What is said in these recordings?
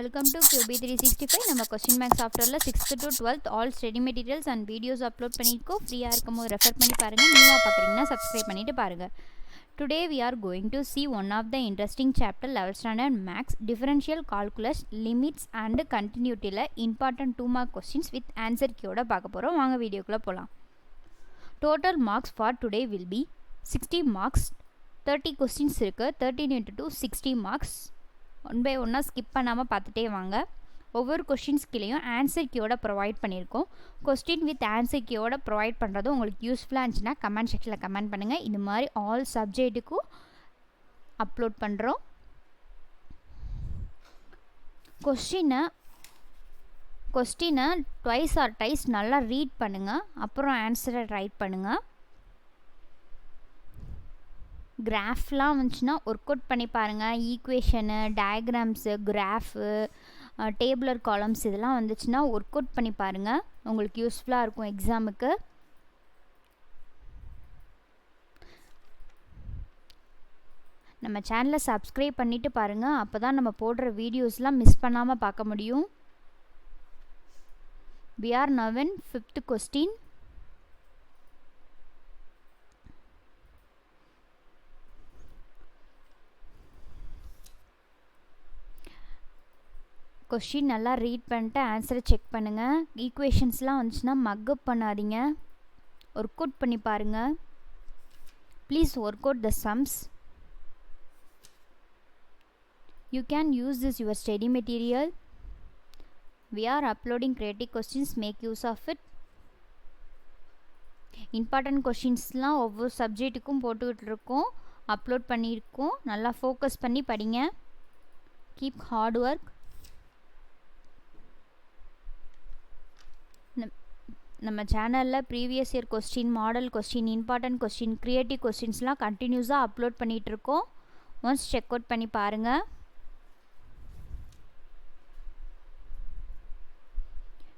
Welcome to QB365. நம்ம question bank softwareல 6th to 12th all study materials and videos upload பண்ணிருக்கோம். ஃப்ரீயா இருக்கும்போது refer பண்ணி பாருங்க. நியூவா பார்க்கறீங்கன்னா subscribe பண்ணிட்டு பாருங்க. Today we are going to see one of the interesting chapter 11th standard max differential calculus limits and continuityல important 2 mark questions with answer key-ஓட பார்க்க போறோம். வாங்க வீடியோக்குள்ள போலாம். Total marks for today will be 60 marks. 30 questions இருக்கு. 13 into 2 60 marks. One by ஒன்னாக skip பண்ணாமல் பார்த்துட்டே வாங்க. ஒவ்வொரு கொஷின்ஸ்கிலையும் ஆன்சர் கீயோட ப்ரொவைட் பண்ணியிருக்கோம். கொஸ்டின் வித் ஆன்சர் கீயோட ப்ரொவைட் பண்ணுறது உங்களுக்கு யூஸ்ஃபுல்லாக இருந்துச்சுன்னா கமெண்ட் செக்ஷனில் கமெண்ட் பண்ணுங்கள். இது மாதிரி ஆல் சப்ஜெக்ட்டுக்கும் அப்லோட் பண்ணுறோம். கொஸ்டினை ட்வைஸ் ஆர் டைஸ் நல்லா ரீட் பண்ணுங்கள். அப்புறம் ஆன்சரை ரைட் பண்ணுங்கள். கிராஃப்லாம் வந்துச்சுன்னா ஒர்க் அவுட் பண்ணி பாருங்கள். ஈக்குவேஷனு, டயக்ராம்ஸு, கிராஃபு, டேபிளர் காலம்ஸ் இதெல்லாம் வந்துச்சுன்னா ஒர்க் அவுட் பண்ணி பாருங்கள். உங்களுக்கு யூஸ்ஃபுல்லாக இருக்கும் எக்ஸாமுக்கு. நம்ம சேனலை சப்ஸ்கிரைப் பண்ணிவிட்டு பாருங்கள். அப்போ தான் நம்ம போடுற வீடியோஸ்லாம் மிஸ் பண்ணாமல் பார்க்க முடியும். We are now in 5th question. Question நல்லா ரீட் பண்ணிட்டு ஆன்சரை செக் பண்ணுங்கள். ஈக்குவேஷன்ஸ்லாம் வந்துச்சுன்னா மக்கப் பண்ணாதீங்க. ஒர்க் அவுட் பண்ணி பாருங்கள். Please work out the sums. You can use this your study material. We are uploading creative questions. Make use of it. Important கொஷின்ஸ்லாம் ஒவ்வொரு சப்ஜெக்ட்டுக்கும் போட்டுக்கிட்டு இருக்கோம், அப்லோட் பண்ணியிருக்கோம். நல்லா ஃபோக்கஸ் பண்ணி படிங்க. Keep hard work. நம்ம சேனலில் previous year question, model question, important question, creative கொஸ்டின்ஸ்லாம் கண்டினியூஸாக அப்லோட் பண்ணிகிட்ருக்கோம். ஒன்ஸ் செக் அவுட் பண்ணி பாருங்கள்.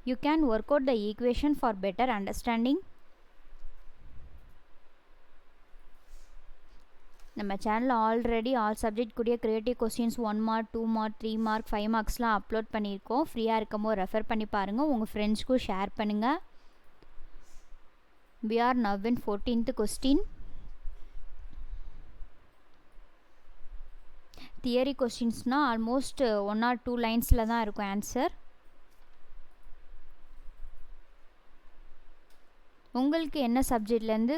You can work out the equation for better understanding. நம்ம சேனலில் ஆல்ரெடி ஆல் சப்ஜெக்ட் கூடிய creative questions 1 mark, 2 mark, 3 mark, 5 மார்க்ஸ்லாம் அப்லோட் பண்ணியிருக்கோம். ஃப்ரீயாக இருக்கும்போது ரெஃபர் பண்ணி பாருங்கள். உங்கள் ஃப்ரெண்ட்ஸ்க்கும் ஷேர் பண்ணுங்கள். We are now in 14th question. Theory கொஸ்டின்ஸ்னால் ஆல்மோஸ்ட் 1 or 2 லைன்ஸில் தான் இருக்கும் ஆன்சர். உங்களுக்கு என்ன சப்ஜெக்ட்லேருந்து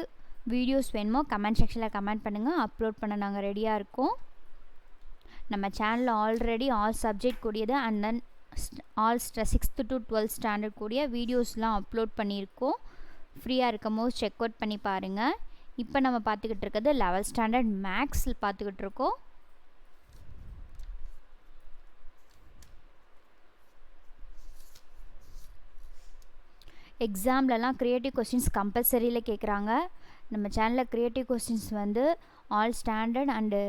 வீடியோஸ் வேணுமோ கமெண்ட் செக்ஷனில் கமெண்ட் பண்ணுங்கள். அப்லோட் பண்ண நாங்கள் ரெடியாக இருக்கோம். நம்ம சேனலில் ஆல்ரெடி ஆல் சப்ஜெக்ட் கூடியது and then all 6th to 12th standard கூடிய வீடியோஸ்லாம் அப்லோட் பண்ணியிருக்கோம். ஃப்ரீயாக இருக்கும் போது செக் அவுட் பண்ணி பாருங்கள். இப்போ நம்ம பார்த்துக்கிட்டு இருக்கிறது 11th ஸ்டாண்டர்ட் மேக்ஸில் பார்த்துக்கிட்டு இருக்கோம். எக்ஸாம்லலாம் க்ரியேட்டிவ் கொஸ்டின்ஸ் கம்பல்சரியில் கேட்குறாங்க. நம்ம சேனலில் க்ரியேட்டிவ் கொஸ்டின்ஸ் வந்து ஆல் ஸ்டாண்டர்ட் அண்டு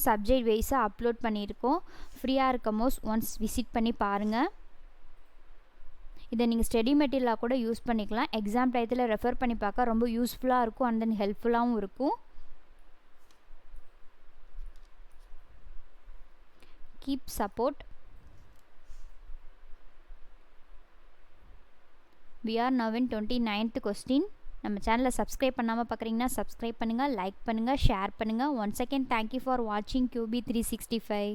சப்ஜெக்ட் வைஸாக அப்லோட் பண்ணியிருக்கோம். ஃப்ரீயாக இருக்கும் போது ஒன்ஸ் விசிட் பண்ணி பாருங்கள். இதை நீங்கள் ஸ்டடி மெட்டீரியலாக கூட யூஸ் பண்ணிக்கலாம். எக்ஸாம் டயத்தில் ரெஃபர் பண்ணி பார்க்க ரொம்ப யூஸ்ஃபுல்லாக இருக்கும் அண்ட் தென் ஹெல்ப்ஃபுல்லாகவும் இருக்கும். Keep support. We are now in 29th question. நம்ம சேனலை சப்ஸ்கிரைப் பண்ணாமல் பார்க்குறீங்கன்னா சப்ஸ்கிரைப் பண்ணுங்கள், லைக் பண்ணுங்கள், ஷேர் பண்ணுங்கள். ஒன்ஸ் அகேன் தேங்க்யூ ஃபார் வாட்சிங் QB365.